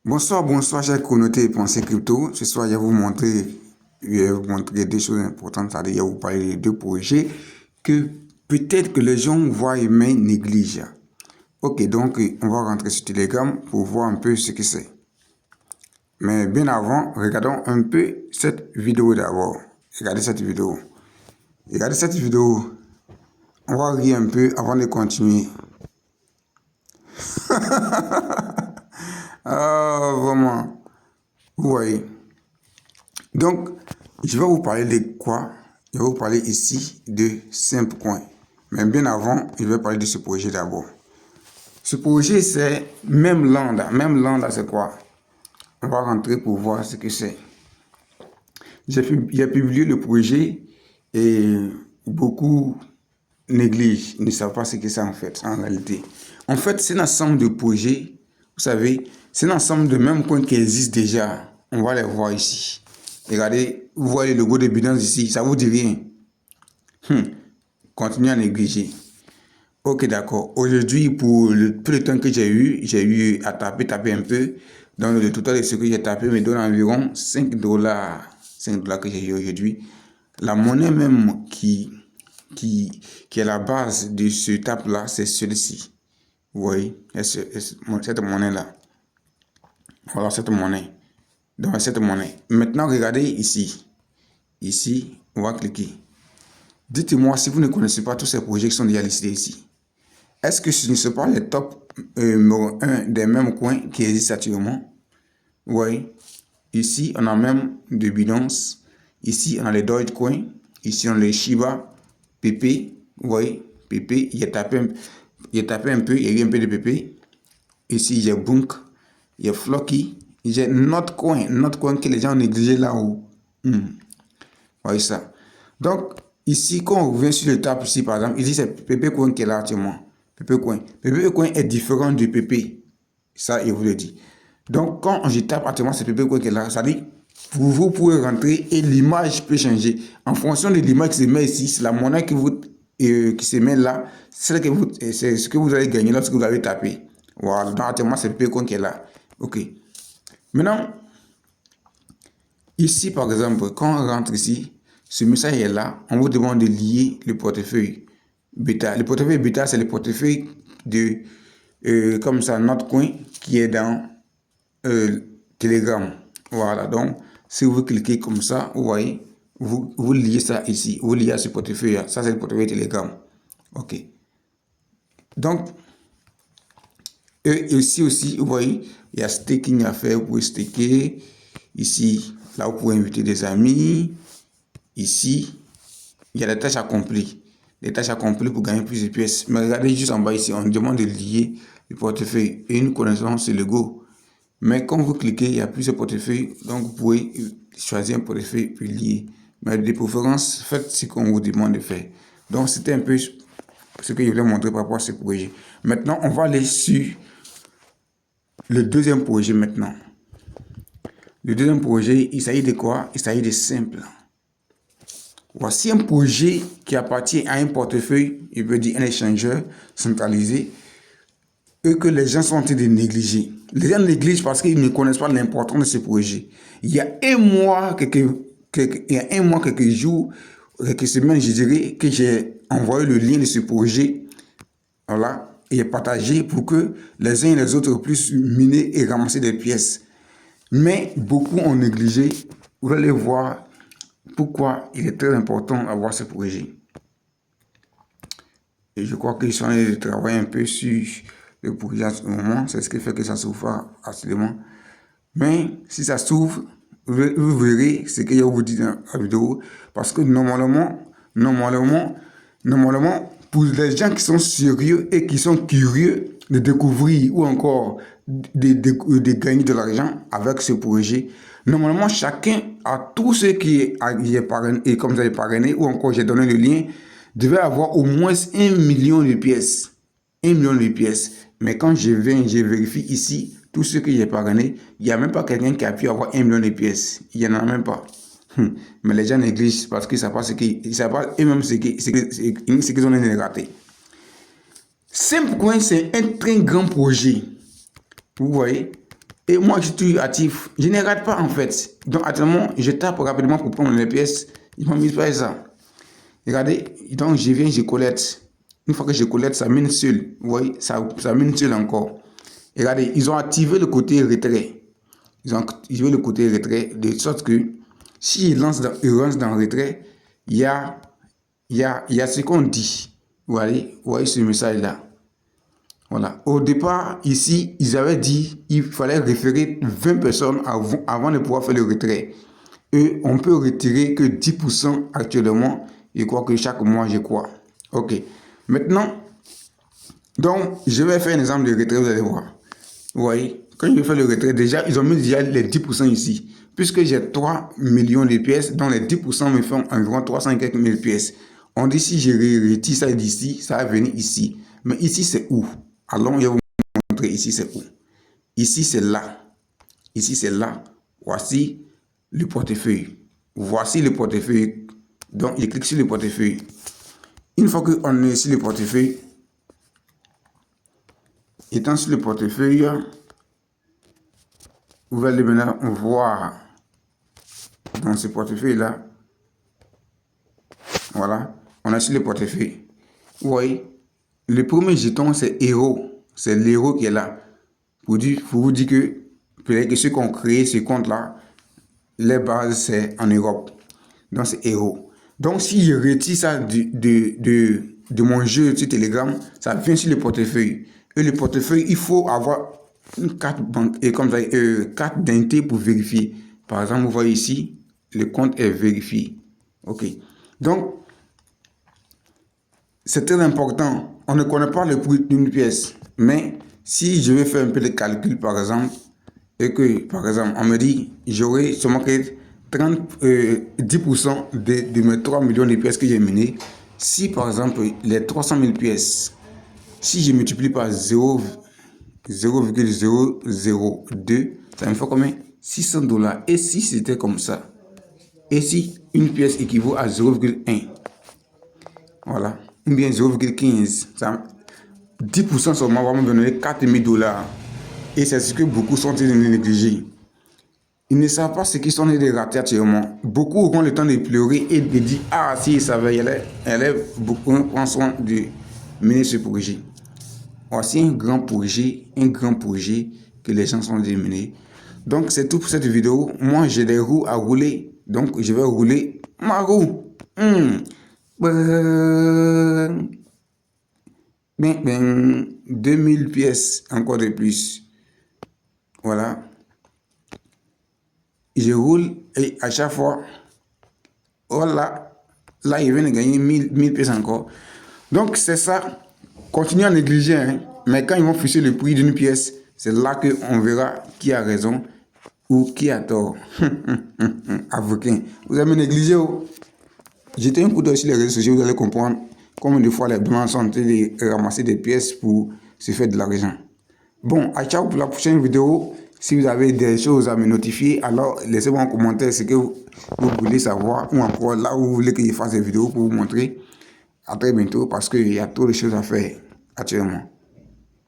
Bonsoir, chers communautés et pensées crypto. Ce soir, je vais vous montrer deux choses importantes, c'est-à-dire, je vais vous parler de deux projets que peut-être que les gens voient mais négligent. Ok, donc, on va rentrer sur Telegram pour voir un peu ce que c'est. Mais bien avant, regardons un peu cette vidéo d'abord. Regardez cette vidéo. Regardez cette vidéo. On va rire un peu avant de continuer. Ah, vraiment. Vous voyez. Donc, je vais vous parler de quoi? Je vais vous parler ici de Simple-Coin. Mais bien avant, je vais parler de ce projet d'abord. Ce projet, c'est Memland. Memland, c'est quoi? On va rentrer pour voir ce que c'est. J'ai publié le projet et beaucoup négligent, ne savent pas ce que c'est en fait, en réalité. En fait, c'est un ensemble de projets, vous savez, c'est un ensemble de mêmes coins qui existent déjà. On va les voir ici. Regardez, vous voyez le logo de Binance ici, ça vous dit rien. Continuez à négliger. Ok, d'accord. Aujourd'hui, pour le peu de temps que j'ai eu à taper un peu. Donc, le total de ce que j'ai tapé me donne environ 5 dollars. 5 dollars que j'ai eu aujourd'hui. La monnaie même qui est la base de ce tape-là, c'est celui-ci. Vous voyez, cette monnaie-là. Voilà, cette monnaie. Donc, cette monnaie. Maintenant, regardez ici. Ici, on va cliquer. Dites-moi si vous ne connaissez pas tous ces projets qui sont déjà listés ici. Est-ce que ce ne sont pas les top numéro 1 des mêmes coins qui existent actuellement? Vous voyez, ici, on a même de Binance. Ici, on a les Dogecoin. Ici, on a les Shiba, PP. Vous voyez, PP, il a tapé un peu, il y a eu un peu de PP. Ici, il y a Bunk, il y a Flocky, il y a Notcoin que les gens ont négligé là-haut. Vous voyez ça. Donc, ici, quand on revient sur le tab ici, par exemple, ici, c'est PP Coin qui est là actuellement. PP Coin est différent du PP. Ça, il vous le dit. Donc, quand je tape actuellement, c'est PP Coin qui est là. Ça dit, vous pouvez rentrer et l'image peut changer. En fonction de l'image qui se met ici, c'est la monnaie qui se met là. C'est ce que vous allez gagner lorsque vous avez tapé. Voilà. Donc, actuellement, c'est PP Coin qui est là. OK. Maintenant, ici, par exemple, quand on rentre ici, ce message est là. On vous demande de lier le portefeuille bêta. Le portefeuille bêta, c'est le portefeuille de, comme ça, notre coin qui est dans Telegram. Voilà. Donc, si vous cliquez comme ça, vous voyez, vous liez ça ici. Vous liez à ce portefeuille. Ça, c'est le portefeuille Telegram. OK. Donc, et ici aussi, vous voyez, il y a staking à faire. Vous pouvez staker. Ici, là, vous pouvez inviter des amis. Ici, il y a des tâches accomplies. Des tâches accomplies pour gagner plus de pièces. Mais regardez juste en bas ici, on demande de lier le portefeuille et une connaissance, c'est le go. Mais quand vous cliquez, il y a plusieurs portefeuilles. Donc, vous pouvez choisir un portefeuille puis lier. Mais de préférence, faites ce qu'on vous demande de faire. Donc, c'était un peu ce que je voulais montrer par rapport à ce projet. Maintenant, on va aller sur le deuxième projet maintenant. Le deuxième projet, il s'agit de quoi? Il s'agit de Simple. Voici un projet qui appartient à un portefeuille, je veux dire un échangeur centralisé, et que les gens sont en train de négliger. Les gens négligent parce qu'ils ne connaissent pas l'importance de ce projet. Il y a un mois, quelques jours, quelques semaines, je dirais, que j'ai envoyé le lien de ce projet, voilà, et partagé pour que les uns et les autres puissent miner et ramasser des pièces. Mais beaucoup ont négligé. Vous allez voir pourquoi il est très important d'avoir ce projet. Et je crois qu'ils sont en train de travailler un peu sur le projet en ce moment. C'est ce qui fait que ça s'ouvre facilement. Mais si ça s'ouvre, vous verrez ce que je vous dis dans la vidéo. Parce que normalement, pour les gens qui sont sérieux et qui sont curieux de découvrir ou encore de gagner de l'argent avec ce projet, normalement, chacun a tout ce qui est parrainé, et comme ça est parrainé, ou encore j'ai donné le lien, devait avoir au moins 1 million de pièces. 1 million de pièces. Mais quand je vérifie ici, tout ce que j'ai parrainé, il n'y a même pas quelqu'un qui a pu avoir 1 million de pièces. Il n'y en a même pas. Mais les gens négligent parce qu'ils ne savent pas ce qu'ils savent pas eux-mêmes ce qu'ils ont raté. Simple Coin, c'est un très grand projet. Vous voyez, Et moi, je suis actif. Je ne rate pas, en fait. Donc, actuellement, je tape rapidement pour prendre les pièces. Ils m'ont mis pas ça. Regardez, donc je viens, je collecte. Une fois que je collecte, ça mine seul. Vous voyez, ça mine seul encore. Regardez, ils ont activé le côté retrait. Ils ont activé le côté retrait de sorte que si ils lancent dans le retrait, il y a ce qu'on dit. Vous voyez ce message-là. Voilà. Au départ, ici, ils avaient dit qu'il fallait référer 20 personnes avant de pouvoir faire le retrait. Et on peut retirer que 10% actuellement. Je crois que chaque mois, je crois. OK. Maintenant, donc, je vais faire un exemple de retrait, vous allez voir. Vous voyez, quand je vais faire le retrait, déjà, ils ont mis déjà les 10% ici. Puisque j'ai 3 millions de pièces, donc les 10% me font environ 300 et quelques mille pièces. On dit si je retire ça d'ici, ça va venir ici. Mais ici, c'est où? Allons, je vais vous montrer ici, c'est où. Ici, c'est là. Ici, c'est là. Voici le portefeuille. Voici le portefeuille. Donc, je clique sur le portefeuille. Une fois qu'on est sur le portefeuille, étant sur le portefeuille, vous allez maintenant voir dans ce portefeuille-là. Voilà, on est sur le portefeuille. Vous voyez, le premier jeton, c'est héros. C'est l'héros qui est là. Pour vous dire que peut-être que ceux qui ont créé ce compte-là, les bases, c'est en Europe. Donc, c'est héros. Donc, si je retire ça de mon jeu sur Telegram, ça vient sur le portefeuille. Et le portefeuille, il faut avoir une carte banque et comme ça, carte d'identité pour vérifier. Par exemple, vous voyez ici, le compte est vérifié. OK. Donc, c'est très important. On ne connaît pas le prix d'une pièce. Mais si je vais faire un peu de calcul, par exemple, et que, par exemple, on me dit, j'aurai seulement que 10% de mes 3 millions de pièces que j'ai minées. Si, par exemple, les 300 000 pièces, si je multiplie par 0,002, ça me fait combien? 600 $. Et si c'était comme ça? Et si une pièce équivaut à 0,1? Voilà. Ou bien 0,15. 10% seulement va me donner 4 000 $. Et c'est ce que beaucoup sont en train de négliger. Ils ne savent pas ce qu'ils sont en train de rater actuellement. Beaucoup auront le temps de pleurer et de dire ah, si ils savaient, beaucoup prendre soin de mener ce projet. Voici un grand projet que les gens sont en train de mener. Donc, c'est tout pour cette vidéo. Moi, j'ai des roues à rouler. Donc, je vais rouler ma roue. 2000 pièces, encore de plus. Voilà. Je roule et à chaque fois, voilà, là, il vient de gagner 1000 pièces encore. Donc, c'est ça. Continuez à négliger, hein. Mais quand ils vont fixer le prix d'une pièce, c'est là qu'on verra qui a raison ou qui a tort. Avocat. Vous avez négligé. Jetez un coup d'œil sur les réseaux sociaux, vous allez comprendre combien de fois les blancs sont en train de ramasser des pièces pour se faire de l'argent. Bon, à ciao pour la prochaine vidéo. Si vous avez des choses à me notifier, alors laissez-moi en commentaire ce que vous voulez savoir ou encore là où vous voulez que je fasse des vidéos pour vous montrer. À très bientôt parce qu'il y a trop de choses à faire actuellement.